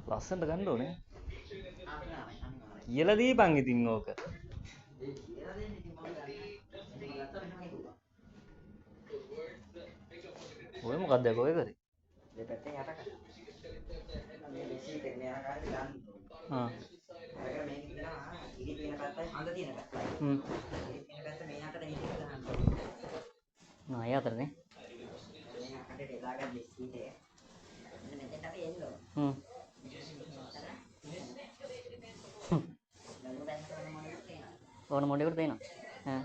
ලස්සනට ගන්න ඕනේ. කියලා දීපන් ඉතින් ඕක. ඔය මොකක්ද ඔය කරේ? දෙපැත්තෙන් යටක. මේ දෙසි දෙන්නේ ආකාරයට ගන්න. හා. ඒක මේක දෙනවා ඉරි තියෙන පැත්තයි හඳ තියෙන පැත්තයි. ඉරි තියෙන පැත්ත මේ යටට හිටිට ගන්න. නෑ යතරනේ. මේ යටට දාගන්න දෙසි දෙය. මෙතෙන් අපි එන්න ඕන. ඕන මොඩේකට දෙනවා. හා.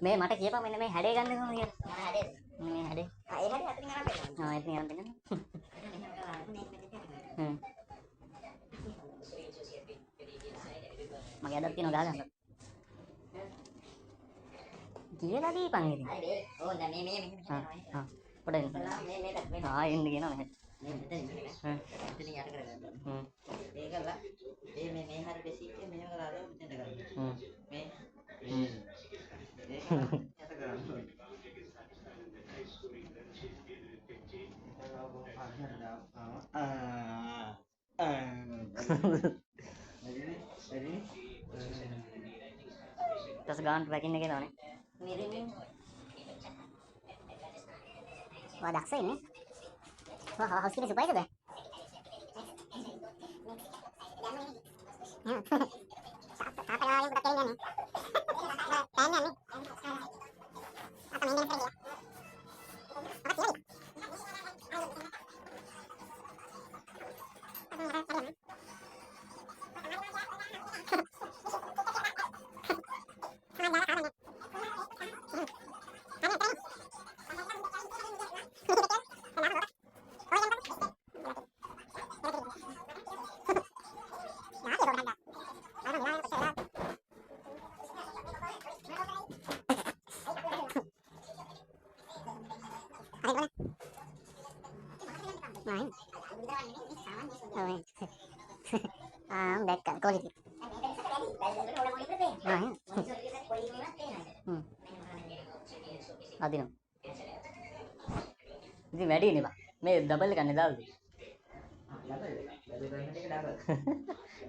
මේ මට කියපන් මෙන්න මේ හැඩේ ගන්න කොහොමද කියලා. මොන හැඩේද? මේ හැඩේ. ඒ හැඩේ අතරින් අරන් දෙන්න. එතනින් අරන් දෙන්න. මගේ අදක් තියෙනවා ගහගන්න. කියලා දීපන් ඉතින්. හරි ඕ දැන් මේ හා පොඩ්ඩක් මේ එන්න කියනවා මෙහෙට. මේ මෙතන ඉන්නේ. එතනින් යට කරගන්න. ඒකලා මේ හරියට දෙසිච්චේ මෙහෙම කරලා මෙතෙන්ට ගන්න. මේ ඒක යට කරන්න ඕනේ. ඊටස් ගාන්ට රැකින්න කියනවනේ. Wah, daksa ini. Wah, hal sini supaya sudah. Apa yang udah kayaknya nih? Kayaknya nih. Atau main game ya? Apa sih? Dekat kau gitu. අදිනවා. ඉතින් වැඩිනේ බා. මේ ඩබල් එක නේ දාන්නේ.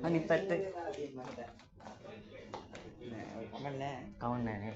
අනිත් පැත්ත නෑ ඔය කමල් නෑ. කමල් නෑ නේ.